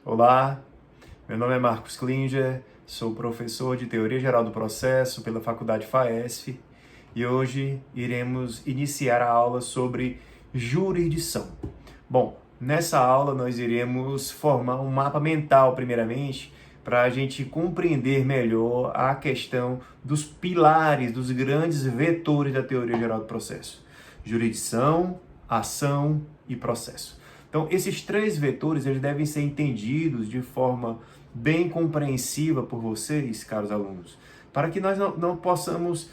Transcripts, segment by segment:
Olá, meu nome é Marcos Klinger, sou professor de Teoria Geral do Processo pela Faculdade FAESF e hoje iremos iniciar a aula sobre jurisdição. Bom, nessa aula nós iremos formar um mapa mental, primeiramente, para a gente compreender melhor a questão dos pilares, dos grandes vetores da Teoria Geral do Processo: jurisdição, ação e processo. Então, esses três vetores eles devem ser entendidos de forma bem compreensiva por vocês, caros alunos, para que nós não possamos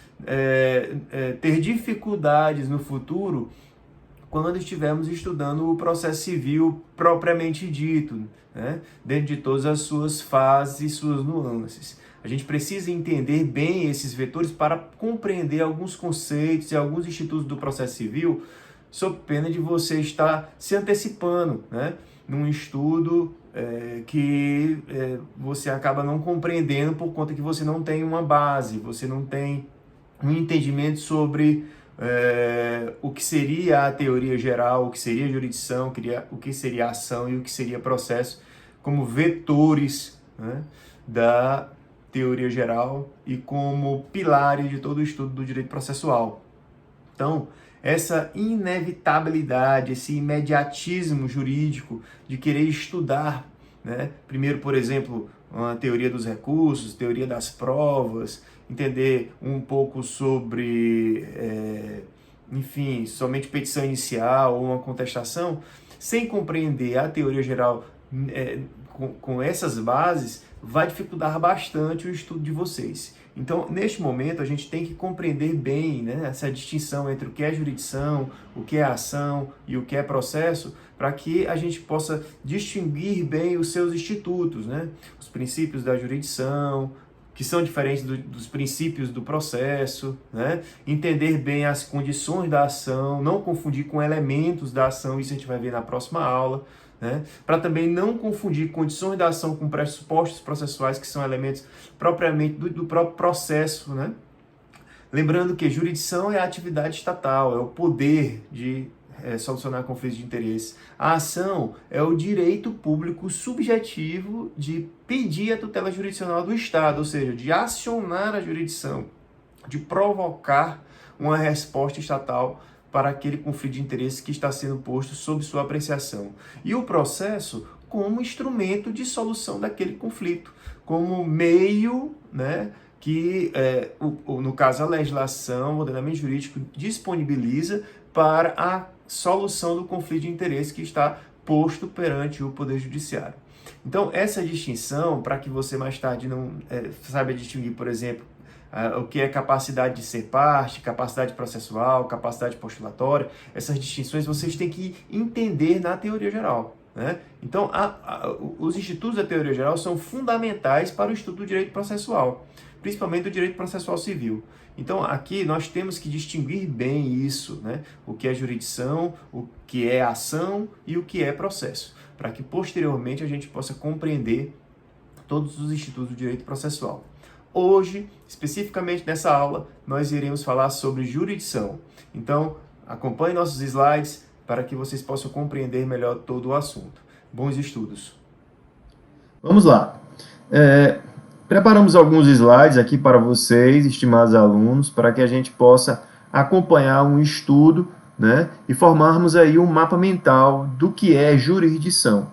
ter dificuldades no futuro quando estivermos estudando o processo civil propriamente dito, né? Dentro de todas as suas fases e suas nuances. A gente precisa entender bem esses vetores para compreender alguns conceitos e alguns institutos do processo civil, sob pena de você estar se antecipando, né? Num estudo que você acaba não compreendendo por conta que você não tem uma base, você não tem um entendimento sobre o que seria a teoria geral, o que seria a jurisdição, o que seria a ação e o que seria processo, como vetores, né, da teoria geral e como pilares de todo o estudo do direito processual. Então, essa inevitabilidade, esse imediatismo jurídico de querer estudar, né, primeiro, por exemplo, a teoria dos recursos, teoria das provas, entender um pouco sobre, enfim, somente petição inicial ou uma contestação, sem compreender a teoria geral com essas bases, vai dificultar bastante o estudo de vocês. Então, neste momento, a gente tem que compreender bem, né, essa distinção entre o que é jurisdição, o que é ação e o que é processo, para que a gente possa distinguir bem os seus institutos, né? Os princípios da jurisdição, que são diferentes dos princípios do processo, né? Entender bem as condições da ação, não confundir com elementos da ação, isso a gente vai ver na próxima aula, né? Para também não confundir condições da ação com pressupostos processuais, que são elementos propriamente do próprio processo, né? Lembrando que jurisdição é a atividade estatal, é o poder de solucionar conflitos de interesse. A ação é o direito público subjetivo de pedir a tutela jurisdicional do Estado, ou seja, de acionar a jurisdição, de provocar uma resposta estatal para aquele conflito de interesse que está sendo posto sob sua apreciação. E o processo como instrumento de solução daquele conflito, como meio, né, que, no caso, a legislação, o ordenamento jurídico disponibiliza para a solução do conflito de interesse que está posto perante o Poder Judiciário. Então, essa distinção, para que você mais tarde não saiba distinguir, por exemplo, o que é capacidade de ser parte, capacidade processual, capacidade postulatória, essas distinções vocês têm que entender na teoria geral, né? Então, os institutos da teoria geral são fundamentais para o estudo do direito processual, principalmente do direito processual civil. Então, aqui nós temos que distinguir bem isso, né? O que é jurisdição, o que é ação e o que é processo, para que posteriormente a gente possa compreender todos os institutos do direito processual. Hoje, especificamente nessa aula, nós iremos falar sobre jurisdição. Então, acompanhe nossos slides para que vocês possam compreender melhor todo o assunto. Bons estudos! Vamos lá! Preparamos alguns slides aqui para vocês, estimados alunos, para que a gente possa acompanhar um estudo, né, e formarmos aí um mapa mental do que é jurisdição.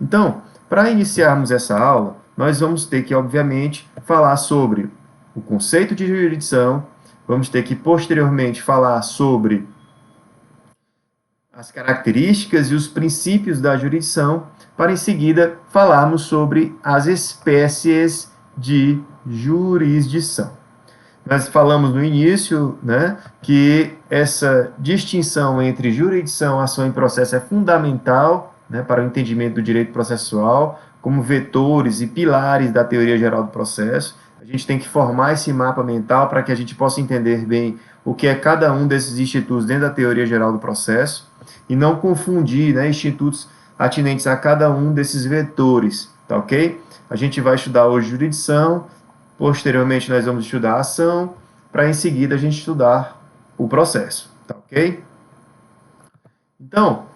Então, para iniciarmos essa aula, nós vamos ter que, obviamente, falar sobre o conceito de jurisdição, vamos ter que, posteriormente, falar sobre as características e os princípios da jurisdição, para, em seguida, falarmos sobre as espécies de jurisdição. Nós falamos no início, né, que essa distinção entre jurisdição, ação e processo é fundamental, né, para o entendimento do direito processual, como vetores e pilares da teoria geral do processo. A gente tem que formar esse mapa mental para que a gente possa entender bem o que é cada um desses institutos dentro da teoria geral do processo e não confundir, né, institutos atinentes a cada um desses vetores, tá ok? A gente vai estudar hoje jurisdição, posteriormente nós vamos estudar a ação, para em seguida a gente estudar o processo, tá ok? Então,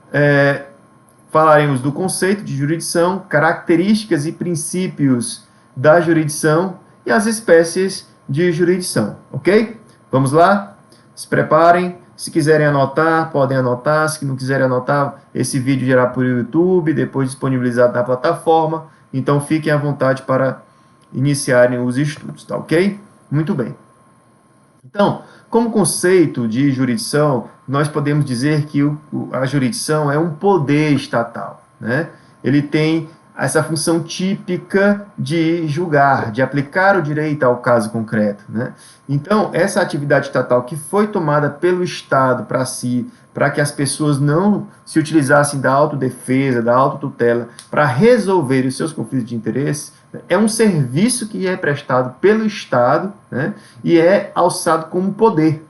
falaremos do conceito de jurisdição, características e princípios da jurisdição e as espécies de jurisdição, ok? Vamos lá? Se preparem. Se quiserem anotar, podem anotar. Se não quiserem anotar, esse vídeo irá para o YouTube, depois disponibilizado na plataforma. Então, fiquem à vontade para iniciarem os estudos, tá ok? Muito bem. Então, como conceito de jurisdição, nós podemos dizer que a jurisdição é um poder estatal, né? Ele tem essa função típica de julgar, de aplicar o direito ao caso concreto, né? Então, essa atividade estatal que foi tomada pelo Estado para si, para que as pessoas não se utilizassem da autodefesa, da autotutela, para resolver os seus conflitos de interesse, é um serviço que é prestado pelo Estado, né, e é alçado como poder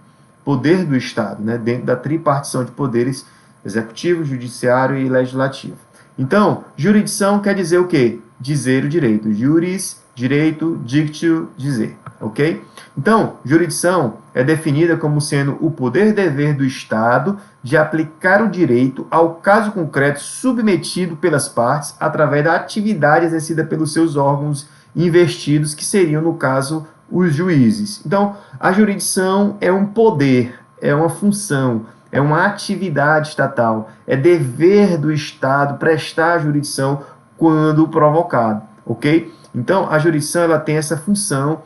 do Estado, né, dentro da tripartição de poderes executivo, judiciário e legislativo. Então, jurisdição quer dizer o quê? Dizer o direito. Juris, direito, dictio, dizer. Ok? Então, jurisdição é definida como sendo o poder-dever do Estado de aplicar o direito ao caso concreto submetido pelas partes através da atividade exercida pelos seus órgãos investidos, que seriam, no caso, os juízes. Então, a jurisdição é um poder, é uma função, é uma atividade estatal, é dever do Estado prestar a jurisdição quando provocado, ok? Então, a jurisdição ela tem essa função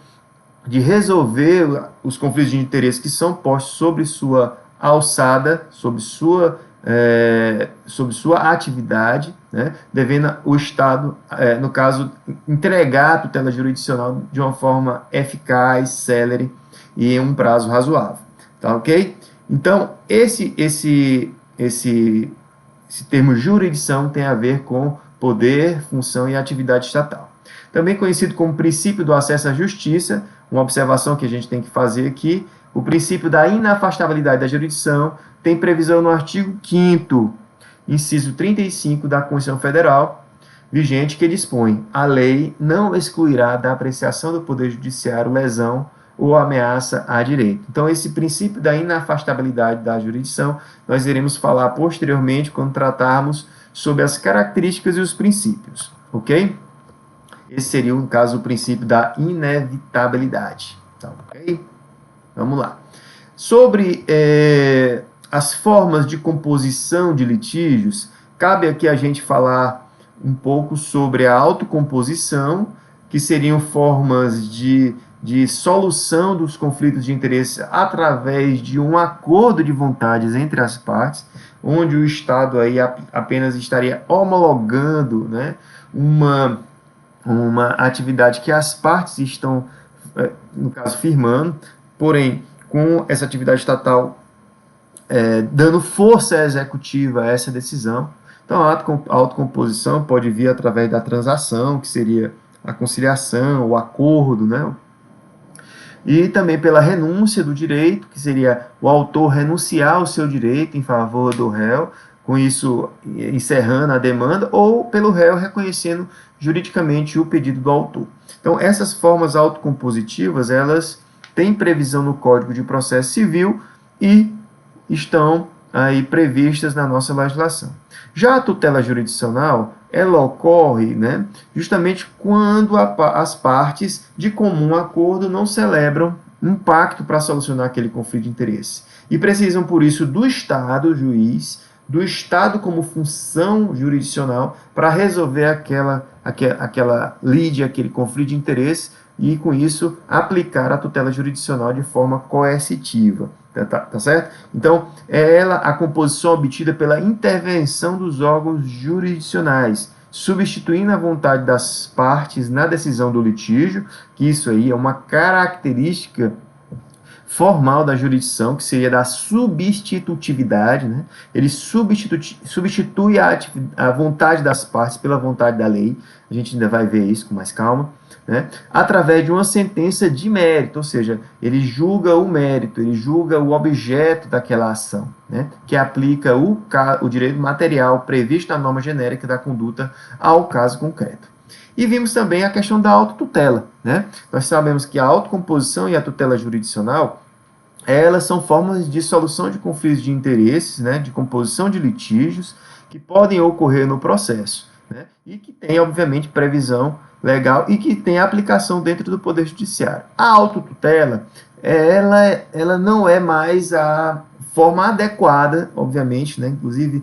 de resolver os conflitos de interesse que são postos sobre sua alçada, sobre sua atividade, né, devendo o Estado, no caso, entregar a tutela jurisdicional de uma forma eficaz, célere e em um prazo razoável. Tá ok? Então, esse termo jurisdição tem a ver com poder, função e atividade estatal. Também conhecido como princípio do acesso à justiça, uma observação que a gente tem que fazer aqui, o princípio da inafastabilidade da jurisdição tem previsão no artigo 5º, inciso 35 da Constituição Federal, vigente, que dispõe: a lei não excluirá da apreciação do Poder Judiciário lesão ou ameaça a direito. Então, esse princípio da inafastabilidade da jurisdição, nós iremos falar posteriormente quando tratarmos sobre as características e os princípios, ok? Esse seria, no caso, o princípio da inevitabilidade. Então, ok? Vamos lá. Sobre as formas de composição de litígios, cabe aqui a gente falar um pouco sobre a autocomposição, que seriam formas de solução dos conflitos de interesse através de um acordo de vontades entre as partes, onde o Estado aí apenas estaria homologando, né, uma atividade que as partes estão, no caso, firmando, porém, com essa atividade estatal dando força executiva a essa decisão. Então, a autocomposição pode vir através da transação, que seria a conciliação, o acordo, né? E também pela renúncia do direito, que seria o autor renunciar ao seu direito em favor do réu, com isso encerrando a demanda, ou pelo réu reconhecendo juridicamente o pedido do autor. Então, essas formas autocompositivas, elas têm previsão no Código de Processo Civil e estão aí previstas na nossa legislação. Já a tutela jurisdicional, ela ocorre, né, justamente quando as partes de comum acordo não celebram um pacto para solucionar aquele conflito de interesse. E precisam, por isso, do Estado, juiz, do Estado como função jurisdicional para resolver aquela lide, aquele conflito de interesse, e, com isso, aplicar a tutela jurisdicional de forma coercitiva. Tá certo? Então, é ela a composição obtida pela intervenção dos órgãos jurisdicionais, substituindo a vontade das partes na decisão do litígio, que isso aí é uma característica formal da jurisdição, que seria da substitutividade, né? Ele substitui a vontade das partes pela vontade da lei. A gente ainda vai ver isso com mais calma, né? Através de uma sentença de mérito, ou seja, ele julga o mérito, ele julga o objeto daquela ação, né? Que aplica o direito material previsto na norma genérica da conduta ao caso concreto. E vimos também a questão da autotutela, né? Nós sabemos que a autocomposição e a tutela jurisdicional, elas são formas de solução de conflitos de interesses, né, de composição de litígios que podem ocorrer no processo, né, e que tem, obviamente, previsão legal e que tem aplicação dentro do Poder Judiciário. A autotutela, ela não é mais a forma adequada, obviamente, né, inclusive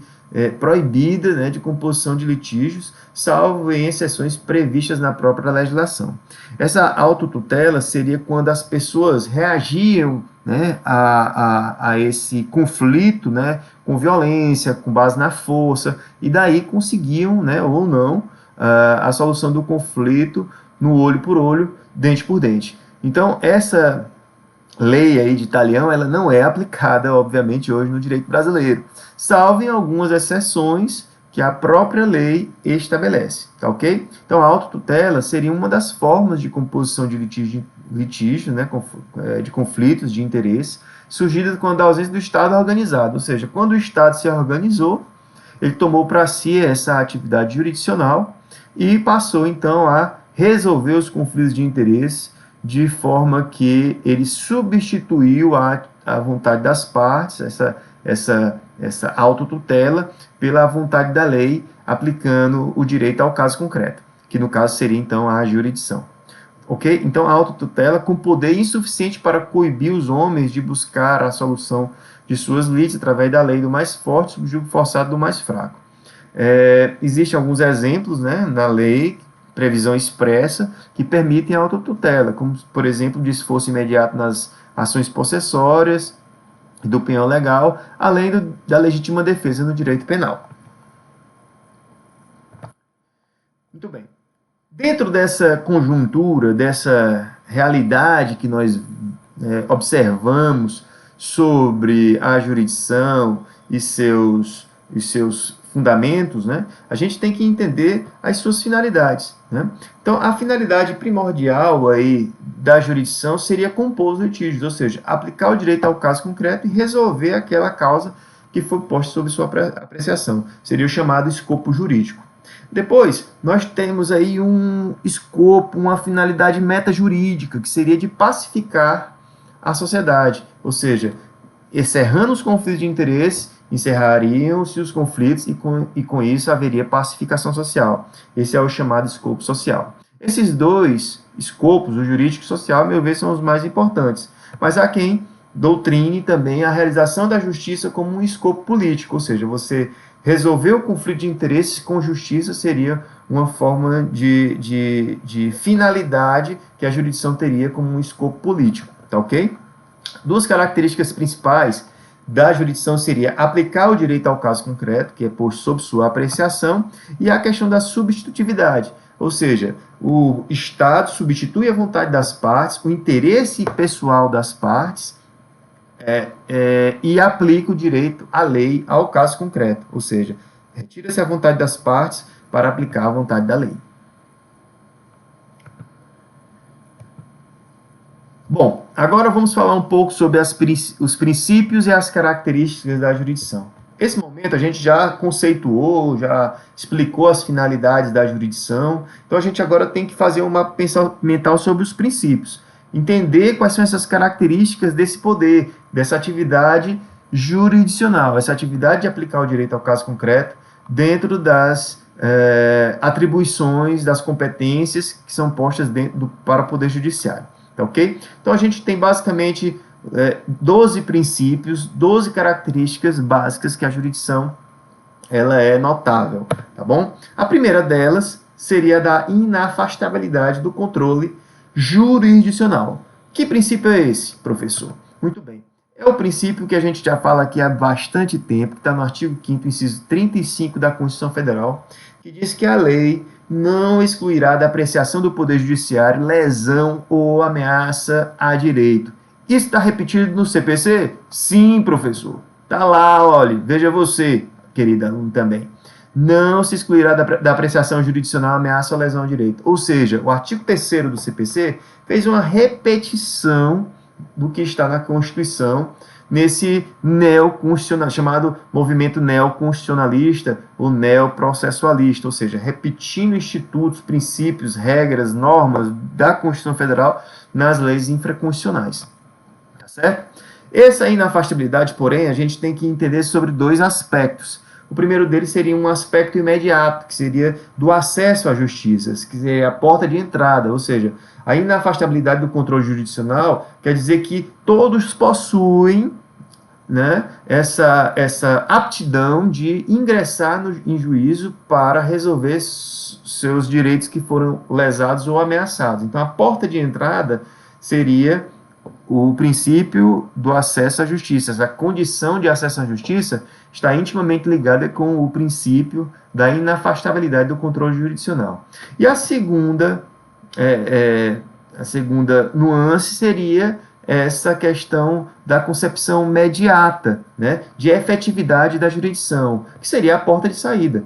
proibida, né, de composição de litígios, salvo em exceções previstas na própria legislação. Essa autotutela seria quando as pessoas reagiam, né, a esse conflito, né, com violência, com base na força, e daí conseguiam, né, ou não, a solução do conflito no olho por olho, dente por dente. Então, essa lei aí de Talião, ela não é aplicada, obviamente, hoje no direito brasileiro, salvo em algumas exceções que a própria lei estabelece, tá ok? Então, a autotutela seria uma das formas de composição de litígio, né, de conflitos de interesse, surgidas quando a ausência do Estado organizado, ou seja, quando o Estado se organizou, ele tomou para si essa atividade jurisdicional e passou, então, a resolver os conflitos de interesse de forma que ele substituiu a vontade das partes, essa autotutela, pela vontade da lei, aplicando o direito ao caso concreto, que no caso seria, então, a jurisdição. Ok? Então, a autotutela com poder insuficiente para coibir os homens de buscar a solução de suas lides através da lei do mais forte, subjugo forçado do mais fraco. Existem alguns exemplos, né, na lei, previsão expressa, que permitem a autotutela, como, por exemplo, desforço imediato nas ações possessórias, do penhor legal, além da legítima defesa no direito penal. Muito bem. Dentro dessa conjuntura, dessa realidade que nós observamos sobre a jurisdição e seus fundamentos, né, a gente tem que entender as suas finalidades, né? Então, a finalidade primordial aí da jurisdição seria compor os litígios, ou seja, aplicar o direito ao caso concreto e resolver aquela causa que foi posta sob sua apreciação. Seria o chamado escopo jurídico. Depois, nós temos aí um escopo, uma finalidade metajurídica, que seria de pacificar a sociedade, ou seja, encerrando os conflitos de interesse, encerrariam-se os conflitos e com isso haveria pacificação social. Esse é o chamado escopo social. Esses dois escopos, o jurídico e o social, a meu ver, são os mais importantes, mas há quem doutrine também a realização da justiça como um escopo político, ou seja, você resolver o conflito de interesses com justiça seria uma forma de finalidade que a jurisdição teria como um escopo político, tá ok? Duas características principais da jurisdição seria aplicar o direito ao caso concreto, que é posto sob sua apreciação, e a questão da substitutividade, ou seja, o Estado substitui a vontade das partes, o interesse pessoal das partes, e aplica o direito à lei ao caso concreto, ou seja, retira-se a vontade das partes para aplicar a vontade da lei. Bom, agora vamos falar um pouco sobre os princípios e as características da jurisdição. Nesse momento a gente já conceituou, já explicou as finalidades da jurisdição, então a gente agora tem que fazer uma pensão mental sobre os princípios. Entender quais são essas características desse poder, dessa atividade jurisdicional, essa atividade de aplicar o direito ao caso concreto dentro das atribuições, das competências que são postas para o Poder Judiciário. Tá ok? Então a gente tem basicamente 12 princípios, 12 características básicas que a jurisdição ela é notável, tá bom? A primeira delas seria da inafastabilidade do controle jurisdicional. Que princípio é esse, professor? Muito bem. É o princípio que a gente já fala aqui há bastante tempo, que está no artigo 5º, inciso 35 da Constituição Federal, que diz que a lei não excluirá da apreciação do Poder Judiciário lesão ou ameaça a direito. Isso está repetido no CPC? Sim, professor. Está lá, olha, veja você, querida aluna também. Não se excluirá da apreciação jurisdicional ameaça ou lesão ao direito. Ou seja, o artigo 3º do CPC fez uma repetição do que está na Constituição, nesse neoconstitucional, chamado movimento neoconstitucionalista ou neoprocessualista, ou seja, repetindo institutos, princípios, regras, normas da Constituição Federal nas leis infraconstitucionais. Tá certo? Essa inafastabilidade, porém, a gente tem que entender sobre dois aspectos. O primeiro deles seria um aspecto imediato, que seria do acesso à justiça, que seria a porta de entrada, ou seja, a inafastabilidade do controle jurisdicional quer dizer que todos possuem, né, essa aptidão de ingressar em juízo para resolver seus direitos que foram lesados ou ameaçados. Então, a porta de entrada seria o princípio do acesso à justiça. A condição de acesso à justiça está intimamente ligada com o princípio da inafastabilidade do controle jurisdicional. E a segunda nuance seria essa questão da concepção mediata, né, de efetividade da jurisdição, que seria a porta de saída,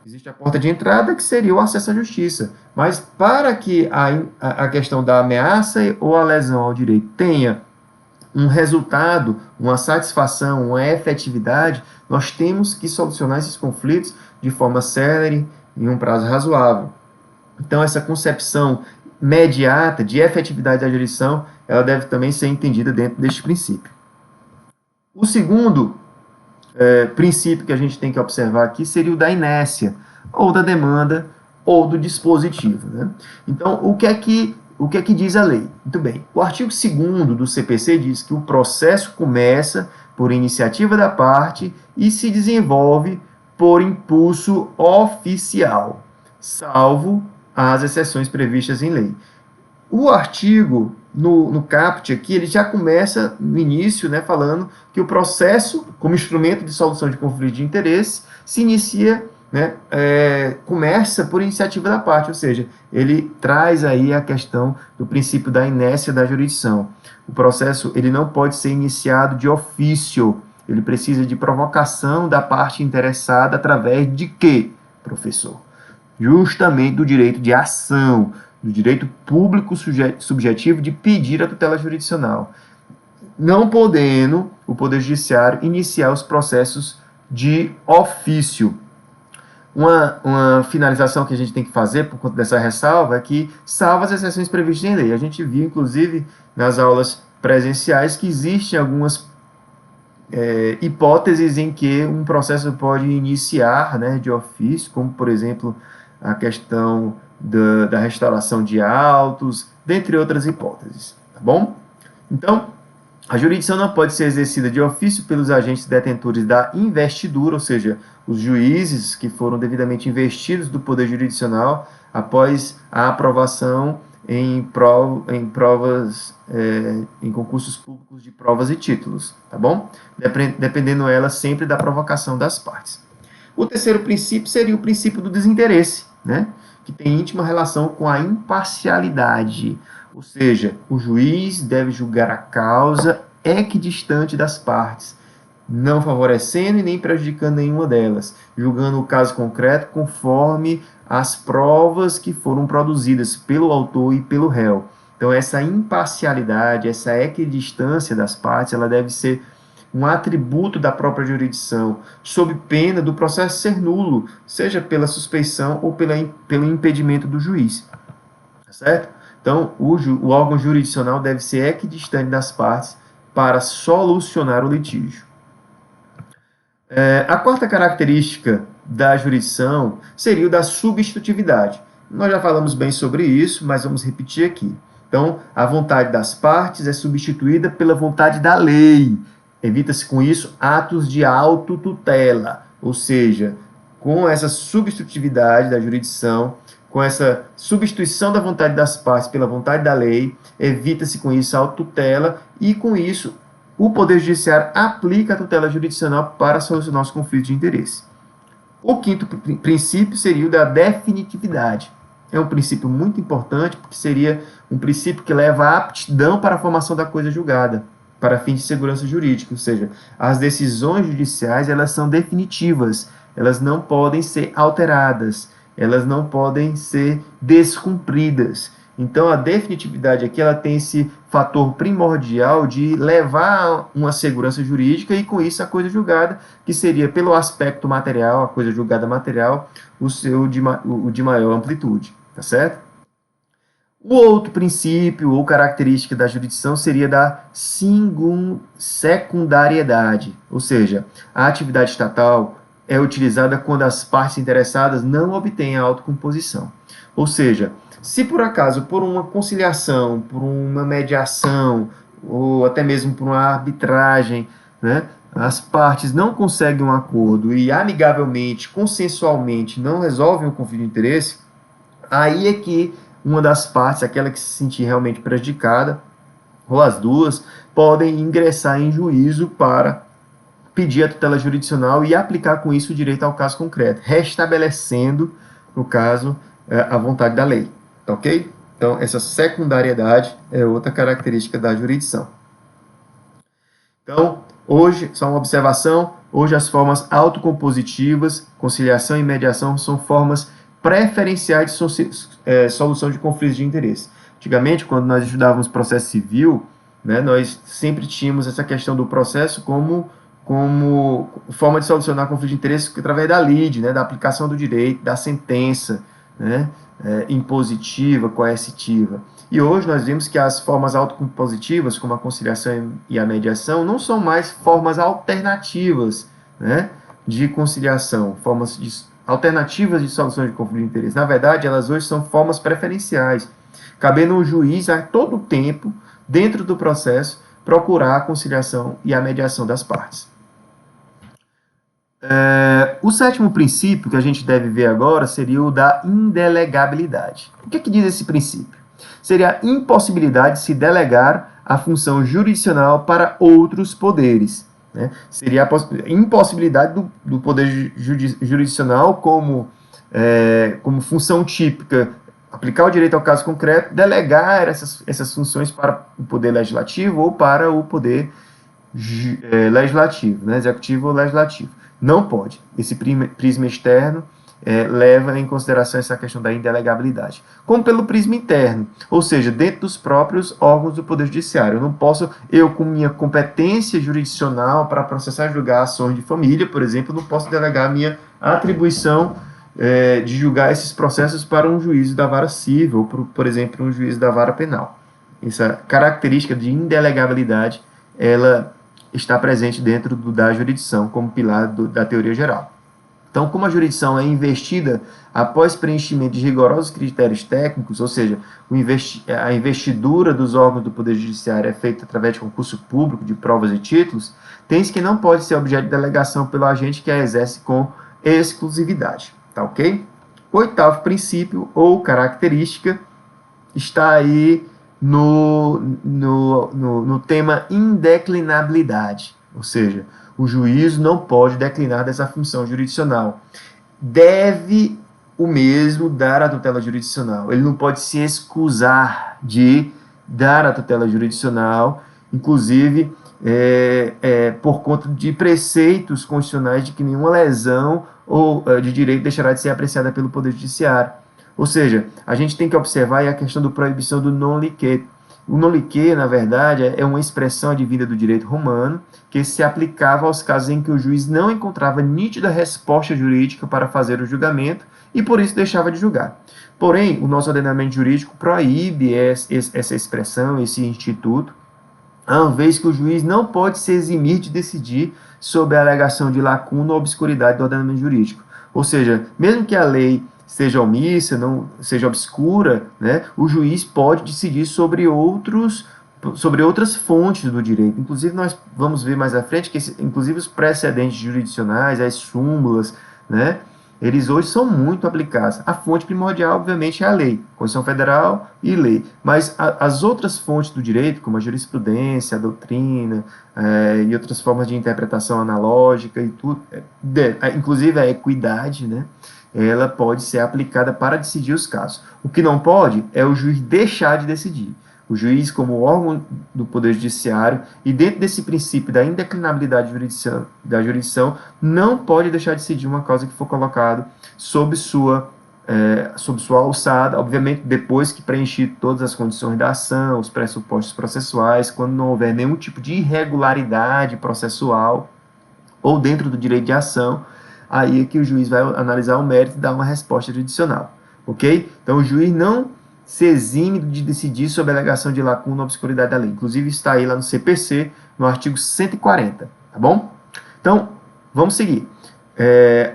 Existe a porta de entrada, que seria o acesso à justiça. Mas para que a questão da ameaça ou a lesão ao direito tenha um resultado, uma satisfação, uma efetividade, nós temos que solucionar esses conflitos de forma célere, em um prazo razoável. Então, essa concepção mediata de efetividade da jurisdição, ela deve também ser entendida dentro deste princípio. O segundo princípio que a gente tem que observar aqui seria o da inércia, ou da demanda, ou do dispositivo. Né? Então, o que é que diz a lei? Muito bem, o artigo 2º do CPC diz que o processo começa por iniciativa da parte e se desenvolve por impulso oficial, salvo as exceções previstas em lei. O artigo, no caput aqui, ele já começa no início, né, falando que o processo, como instrumento de solução de conflito de interesse, se inicia, né, começa por iniciativa da parte, ou seja, ele traz aí a questão do princípio da inércia da jurisdição. O processo ele não pode ser iniciado de ofício, ele precisa de provocação da parte interessada através de quê, professor? Justamente do direito de ação, do direito público subjetivo de pedir a tutela jurisdicional, não podendo o Poder Judiciário iniciar os processos de ofício. Uma finalização que a gente tem que fazer por conta dessa ressalva é que, salvo as exceções previstas em lei, a gente viu, inclusive, nas aulas presenciais, que existem algumas hipóteses em que um processo pode iniciar, né, de ofício, como, por exemplo, a questão da restauração de autos, dentre outras hipóteses, tá bom? Então, a jurisdição não pode ser exercida de ofício pelos agentes detentores da investidura, ou seja, os juízes que foram devidamente investidos do poder jurisdicional após a aprovação em concursos públicos de provas e títulos, tá bom? Dependendo ela sempre da provocação das partes. O terceiro princípio seria o princípio do desinteresse, né? Que tem íntima relação com a imparcialidade, ou seja, o juiz deve julgar a causa equidistante das partes, não favorecendo e nem prejudicando nenhuma delas, julgando o caso concreto conforme as provas que foram produzidas pelo autor e pelo réu. Então, essa imparcialidade, essa equidistância das partes, ela deve ser um atributo da própria jurisdição, sob pena do processo ser nulo, seja pela suspeição ou pelo impedimento do juiz. Tá certo? Então, o órgão jurisdicional deve ser equidistante das partes para solucionar o litígio. A quarta característica da jurisdição seria o da substitutividade. Nós já falamos bem sobre isso, mas vamos repetir aqui. Então, a vontade das partes é substituída pela vontade da lei. Evita-se com isso atos de autotutela, ou seja, com essa substitutividade da jurisdição, com essa substituição da vontade das partes pela vontade da lei, evita-se com isso a autotutela e, com isso, o Poder Judiciário aplica a tutela jurisdicional para solucionar os conflitos de interesse. O quinto princípio seria o da definitividade. É um princípio muito importante, porque seria um princípio que leva à aptidão para a formação da coisa julgada, para fins de segurança jurídica, ou seja, as decisões judiciais elas são definitivas, elas não podem ser alteradas, elas não podem ser descumpridas. Então, a definitividade aqui ela tem esse fator primordial de levar a uma segurança jurídica e, com isso, a coisa julgada, que seria, pelo aspecto material, a coisa julgada material, o de maior amplitude, tá certo? O outro princípio ou característica da jurisdição seria da secundariedade, ou seja, a atividade estatal é utilizada quando as partes interessadas não obtêm a autocomposição. Ou seja, se por acaso, por uma conciliação, por uma mediação, ou até mesmo por uma arbitragem, né, as partes não conseguem um acordo e amigavelmente, consensualmente, não resolvem o conflito de interesse, aí é que uma das partes, aquela que se sentir realmente prejudicada, ou as duas, podem ingressar em juízo para pedir a tutela jurisdicional e aplicar com isso o direito ao caso concreto, restabelecendo, no caso, a vontade da lei. Tá ok? Então, essa secundariedade é outra característica da jurisdição. Então, hoje, só uma observação, hoje as formas autocompositivas, conciliação e mediação são formas preferenciais de solução de conflitos de interesse. Antigamente, quando nós estudávamos processo civil, né, nós sempre tínhamos essa questão do processo como forma de solucionar conflito de interesse através da lide, né, da aplicação do direito, da sentença, né, impositiva, coercitiva. E hoje nós vimos que as formas autocompositivas, como a conciliação e a mediação, não são mais formas alternativas, né, de conciliação, alternativas de solução de conflito de interesse. Na verdade, elas hoje são formas preferenciais, cabendo ao juiz a todo tempo, dentro do processo, procurar a conciliação e a mediação das partes. O sétimo princípio que a gente deve ver agora seria o da indelegabilidade. O que diz esse princípio? Seria a impossibilidade de se delegar a função jurisdicional para outros poderes. Né? Seria a impossibilidade do poder jurisdicional como função típica, aplicar o direito ao caso concreto, delegar essas funções para o poder legislativo ou para o poder legislativo, né? Executivo ou legislativo. Não pode. Esse prisma externo leva em consideração essa questão da indelegabilidade. Como pelo prisma interno, ou seja, dentro dos próprios órgãos do Poder Judiciário. Eu não posso, com minha competência jurisdicional para processar e julgar ações de família, por exemplo, não posso delegar minha atribuição de julgar esses processos para um juízo da vara civil, ou, por exemplo, um juízo da vara penal. Essa característica de indelegabilidade, ela está presente dentro da jurisdição como pilar da teoria geral. Então, como a jurisdição é investida após preenchimento de rigorosos critérios técnicos, ou seja, a investidura dos órgãos do Poder Judiciário é feita através de concurso público, de provas e títulos, tem-se que não pode ser objeto de delegação pelo agente que a exerce com exclusividade. Tá ok? O oitavo princípio ou característica está aí no tema indeclinabilidade, ou seja, o juízo não pode declinar dessa função jurisdicional. Deve o mesmo dar a tutela jurisdicional. Ele não pode se excusar de dar a tutela jurisdicional, inclusive por conta de preceitos constitucionais de que nenhuma lesão ou de direito deixará de ser apreciada pelo Poder Judiciário. Ou seja, a gente tem que observar a questão da proibição do non liquet. O non liquet, na verdade, é uma expressão advinda do direito romano que se aplicava aos casos em que o juiz não encontrava nítida resposta jurídica para fazer o julgamento e por isso deixava de julgar. Porém, o nosso ordenamento jurídico proíbe essa expressão, esse instituto, uma vez que o juiz não pode se eximir de decidir sobre a alegação de lacuna ou obscuridade do ordenamento jurídico. Ou seja, mesmo que a lei seja omissa, não seja obscura, né, o juiz pode decidir sobre outras fontes do direito. Inclusive, nós vamos ver mais à frente que, inclusive, os precedentes jurisdicionais, as súmulas, né, eles hoje são muito aplicados. A fonte primordial, obviamente, é a lei, Constituição Federal e lei. Mas as outras fontes do direito, como a jurisprudência, a doutrina e outras formas de interpretação analógica e tudo, inclusive a equidade, né, ela pode ser aplicada para decidir os casos. O que não pode é o juiz deixar de decidir. O juiz, como órgão do Poder Judiciário, e dentro desse princípio da indeclinabilidade da jurisdição, não pode deixar de decidir uma causa que for colocada sob sua alçada, obviamente depois que preencher todas as condições da ação, os pressupostos processuais, quando não houver nenhum tipo de irregularidade processual ou dentro do direito de ação, aí é que o juiz vai analisar o mérito e dar uma resposta judicial, ok? Então o juiz não se exime de decidir sobre a alegação de lacuna ou obscuridade da lei. Inclusive está aí lá no CPC, no artigo 140, tá bom? Então, vamos seguir.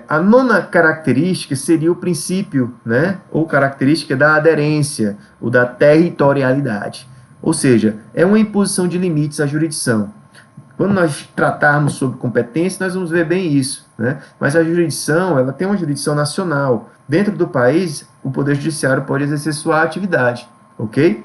A nona característica seria o princípio, né, ou característica da aderência, ou da territorialidade. Ou seja, é uma imposição de limites à jurisdição. Quando nós tratarmos sobre competência, nós vamos ver bem isso, né? Mas a jurisdição, ela tem uma jurisdição nacional. Dentro do país, o Poder Judiciário pode exercer sua atividade, ok?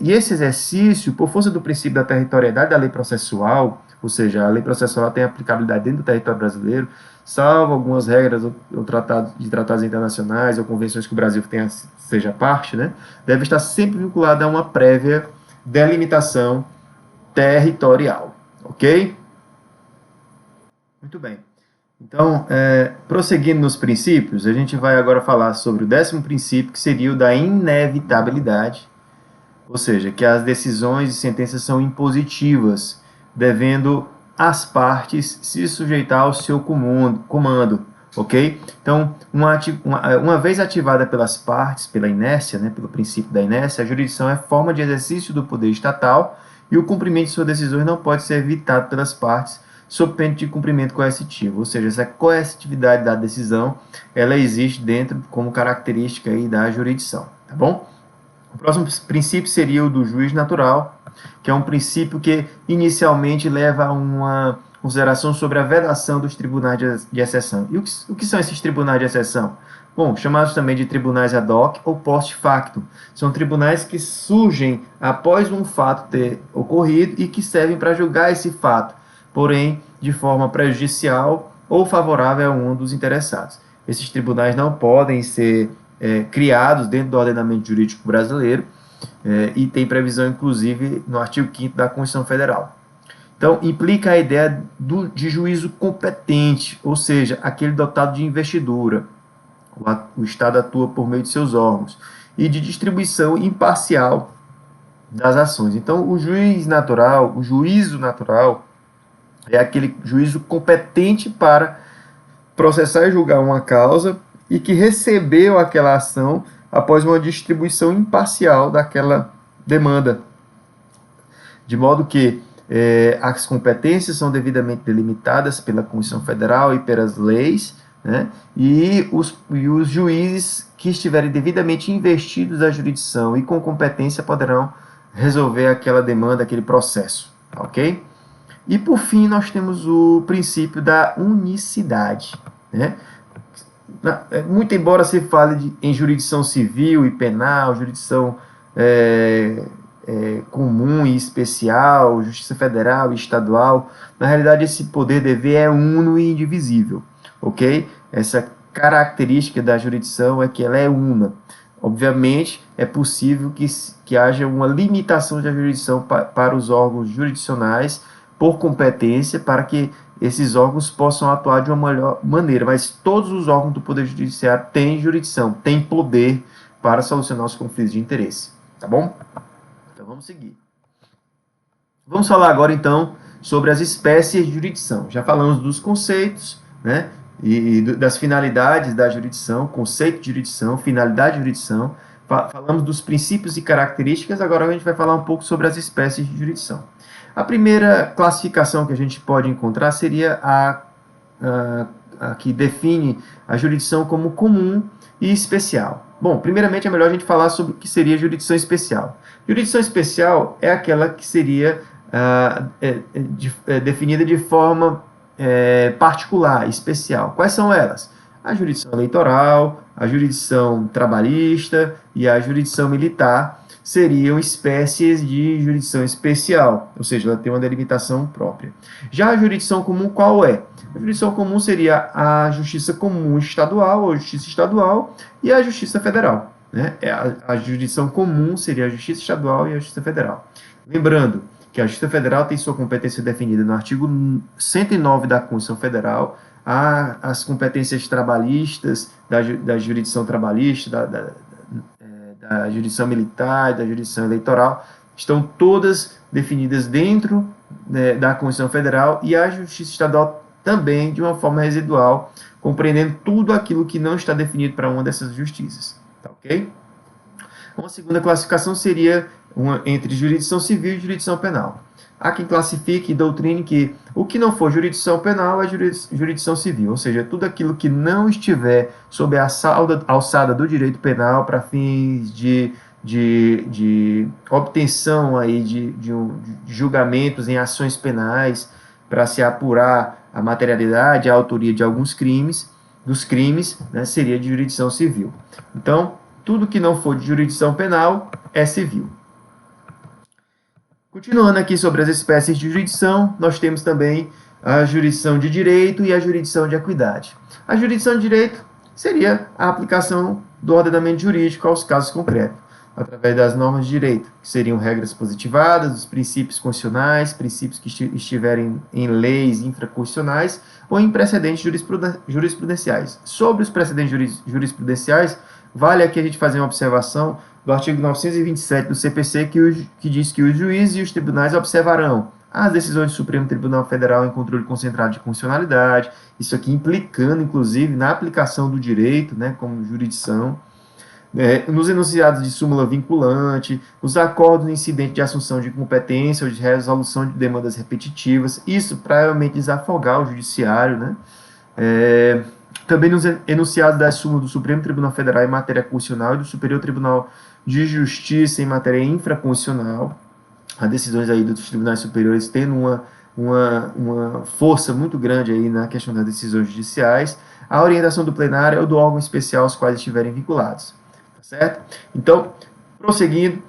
E esse exercício, por força do princípio da territorialidade da lei processual, ou seja, a lei processual tem aplicabilidade dentro do território brasileiro, salvo algumas regras ou tratados internacionais ou convenções que o Brasil seja parte, né? Deve estar sempre vinculada a uma prévia delimitação territorial, ok? Muito bem. Então, prosseguindo nos princípios, a gente vai agora falar sobre o 10º princípio, que seria o da inevitabilidade, ou seja, que as decisões e sentenças são impositivas, devendo as partes se sujeitar ao seu comando, ok? Então, uma vez ativada pelas partes, pela inércia, né, pelo princípio da inércia, a jurisdição é forma de exercício do poder estatal e o cumprimento de suas decisões não pode ser evitado pelas partes sob pena de cumprimento coercitivo, ou seja, essa coercitividade da decisão, ela existe dentro como característica aí da jurisdição, tá bom? O próximo princípio seria o do juiz natural, que é um princípio que inicialmente leva a uma consideração sobre a vedação dos tribunais de exceção. E o que são esses tribunais de exceção? Bom, chamados também de tribunais ad hoc ou post factum. São tribunais que surgem após um fato ter ocorrido e que servem para julgar esse fato, porém de forma prejudicial ou favorável a um dos interessados. Esses tribunais não podem ser criados dentro do ordenamento jurídico brasileiro e tem previsão, inclusive, no artigo 5º da Constituição Federal. Então, implica a ideia de juízo competente, ou seja, aquele dotado de investidura. O Estado atua por meio de seus órgãos e de distribuição imparcial das ações. Então, o juízo natural, é aquele juízo competente para processar e julgar uma causa e que recebeu aquela ação após uma distribuição imparcial daquela demanda. De modo que as competências são devidamente delimitadas pela Constituição Federal e pelas leis, né? E os juízes que estiverem devidamente investidos da jurisdição e com competência poderão resolver aquela demanda, aquele processo, ok? E por fim nós temos o princípio da unicidade, né? Muito embora se fale em jurisdição civil e penal, jurisdição comum e especial, justiça federal e estadual, na realidade esse poder dever é uno e indivisível, ok? Essa característica da jurisdição é que ela é una. Obviamente, é possível que haja uma limitação da jurisdição para os órgãos jurisdicionais por competência, para que esses órgãos possam atuar de uma melhor maneira, mas todos os órgãos do Poder Judiciário têm jurisdição, têm poder para solucionar os conflitos de interesse, tá bom? Então vamos seguir. Vamos falar agora então sobre as espécies de jurisdição. Já falamos dos conceitos, né, e das finalidades da jurisdição, conceito de jurisdição, finalidade de jurisdição. Falamos dos princípios e características, agora a gente vai falar um pouco sobre as espécies de jurisdição. A primeira classificação que a gente pode encontrar seria a que define a jurisdição como comum e especial. Bom, primeiramente é melhor a gente falar sobre o que seria jurisdição especial. Jurisdição especial é aquela que seria definida de forma particular, especial. Quais são elas? A jurisdição eleitoral, a jurisdição trabalhista e a jurisdição militar seriam espécies de jurisdição especial, ou seja, ela tem uma delimitação própria. Já a jurisdição comum, qual é? A jurisdição comum seria a justiça comum estadual, ou justiça estadual, e a justiça federal, né? A jurisdição comum seria a justiça estadual e a justiça federal. Lembrando que a Justiça Federal tem sua competência definida no artigo 109 da Constituição Federal, as competências trabalhistas, da jurisdição trabalhista, da jurisdição militar, da jurisdição eleitoral, estão todas definidas dentro da Constituição Federal, e a Justiça Estadual também, de uma forma residual, compreendendo tudo aquilo que não está definido para uma dessas justiças. Tá ok? Uma segunda classificação seria entre jurisdição civil e jurisdição penal. Há quem classifique e doutrine que o que não for jurisdição penal é jurisdição civil, ou seja, tudo aquilo que não estiver sob a alçada do direito penal para fins de obtenção aí de julgamentos em ações penais para se apurar a materialidade, a autoria de alguns crimes, né, seria de jurisdição civil. Então, tudo que não for de jurisdição penal é civil. Continuando aqui sobre as espécies de jurisdição, nós temos também a jurisdição de direito e a jurisdição de equidade. A jurisdição de direito seria a aplicação do ordenamento jurídico aos casos concretos, através das normas de direito, que seriam regras positivadas, os princípios constitucionais, princípios que estiverem em leis infraconstitucionais ou em precedentes jurisprudenciais. Sobre os precedentes jurisprudenciais, vale aqui a gente fazer uma observação do artigo 927 do CPC, que diz que os juízes e os tribunais observarão as decisões do Supremo Tribunal Federal em controle concentrado de constitucionalidade, isso aqui implicando, inclusive, na aplicação do direito, né, como jurisdição, nos enunciados de súmula vinculante, nos acordos no incidente de assunção de competência ou de resolução de demandas repetitivas, isso para realmente desafogar o judiciário, né? Também nos enunciados da súmula do Supremo Tribunal Federal em matéria constitucional e do Superior Tribunal de Justiça em matéria infraconstitucional, as decisões aí dos tribunais superiores tendo uma força muito grande aí na questão das decisões judiciais, a orientação do plenário ou do órgão especial aos quais estiverem vinculados. Tá certo? Então, prosseguindo,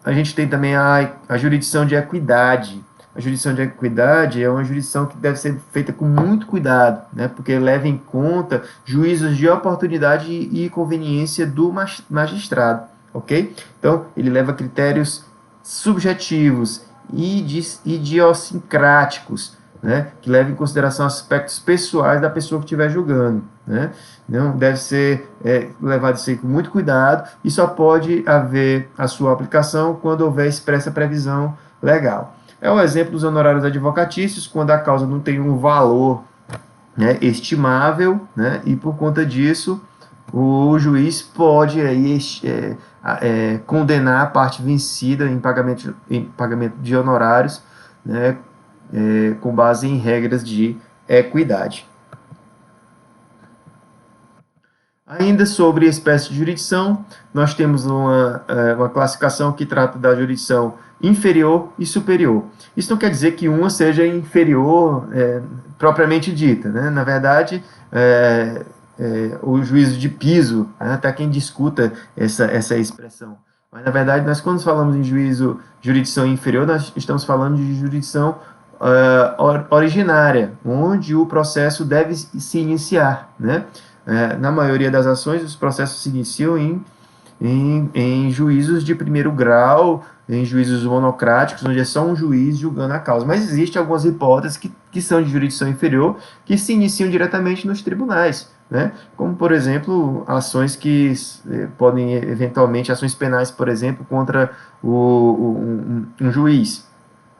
a gente tem também a jurisdição de equidade. A jurisdição de equidade é uma jurisdição que deve ser feita com muito cuidado, né, porque leva em conta juízos de oportunidade e conveniência do magistrado, ok? Então, ele leva critérios subjetivos e idiosincráticos, né, que levam em consideração aspectos pessoais da pessoa que estiver julgando, né? Não deve ser levado isso aí com muito cuidado e só pode haver a sua aplicação quando houver expressa previsão legal. É o exemplo dos honorários advocatícios, quando a causa não tem um valor, né, estimável, né, e por conta disso o juiz pode aí, condenar a parte vencida em pagamento de honorários, né, com base em regras de equidade. Ainda sobre espécie de jurisdição, nós temos uma classificação que trata da jurisdição inferior e superior. Isso não quer dizer que uma seja inferior propriamente dita, né? Na verdade, o juízo de piso, né, até quem discuta essa expressão. Mas, na verdade, nós quando falamos em jurisdição inferior, nós estamos falando de jurisdição originária, onde o processo deve se iniciar, né? Na maioria das ações, os processos se iniciam em juízos de primeiro grau, em juízos monocráticos, onde é só um juiz julgando a causa. Mas existem algumas hipóteses que são de jurisdição inferior, que se iniciam diretamente nos tribunais, né? Como, por exemplo, ações que podem, eventualmente, ações penais, por exemplo, contra um juiz.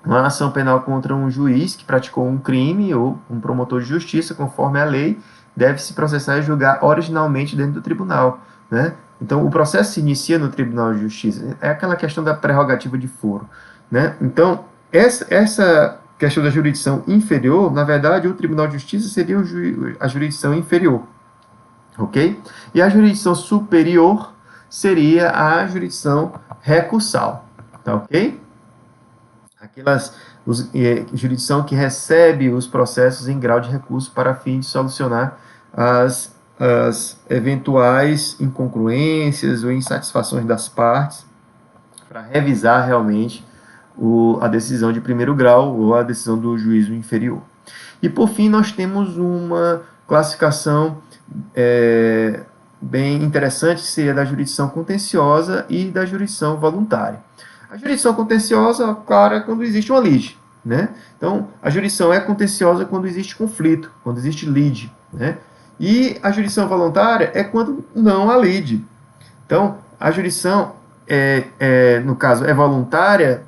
Uma ação penal contra um juiz que praticou um crime ou um promotor de justiça, conforme a lei, deve se processar e julgar originalmente dentro do tribunal, né? Então, o processo se inicia no Tribunal de Justiça. É aquela questão da prerrogativa de foro, né? Então, essa questão da jurisdição inferior, na verdade, o Tribunal de Justiça seria a jurisdição inferior, ok? E a jurisdição superior seria a jurisdição recursal, tá ok? Jurisdição que recebe os processos em grau de recurso para fim de solucionar as eventuais incongruências ou insatisfações das partes, para revisar realmente a decisão de primeiro grau ou a decisão do juízo inferior. E, por fim, nós temos uma classificação bem interessante, que seria da jurisdição contenciosa e da jurisdição voluntária. A jurisdição contenciosa, claro, é quando existe uma lide, né? Então, a jurisdição é contenciosa quando existe conflito, quando existe lide, né? E a jurisdição voluntária é quando não há lide. Então, a jurisdição, no caso, é voluntária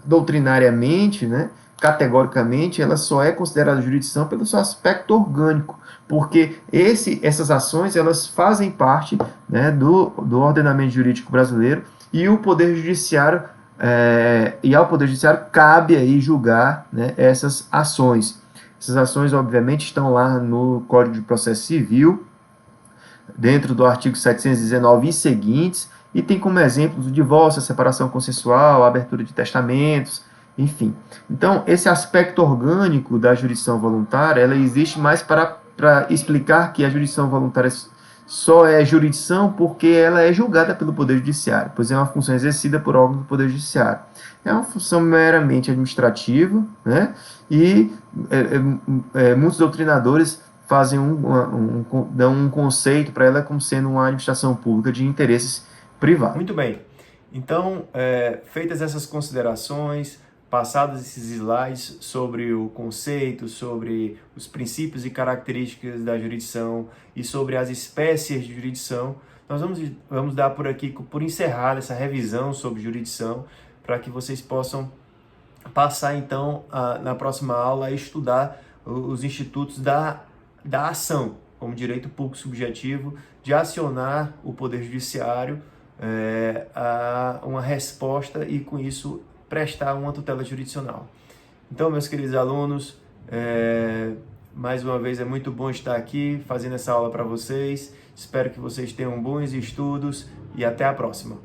doutrinariamente, né? categoricamente, ela só é considerada jurisdição pelo seu aspecto orgânico, porque essas ações elas fazem parte, né, do ordenamento jurídico brasileiro, e o Poder Judiciário e ao Poder Judiciário cabe aí julgar, né, essas ações. Essas ações, obviamente, estão lá no Código de Processo Civil, dentro do artigo 719 e seguintes, e tem como exemplos o divórcio, a separação consensual, a abertura de testamentos, enfim. Então, esse aspecto orgânico da jurisdição voluntária, ela existe mais para explicar que a jurisdição voluntária só é jurisdição porque ela é julgada pelo Poder Judiciário, pois é uma função exercida por órgão do Poder Judiciário. É uma função meramente administrativa, né? E muitos doutrinadores fazem dão um conceito para ela como sendo uma administração pública de interesses privados. Muito bem. Então, feitas essas considerações, passados esses slides sobre o conceito, sobre os princípios e características da jurisdição e sobre as espécies de jurisdição, nós vamos dar por aqui, por encerrada essa revisão sobre jurisdição, para que vocês possam passar então na próxima aula a estudar os institutos da ação, como direito público subjetivo, de acionar o Poder Judiciário a uma resposta e, com isso, prestar uma tutela jurisdicional. Então, meus queridos alunos, mais uma vez é muito bom estar aqui fazendo essa aula para vocês. Espero que vocês tenham bons estudos e até a próxima.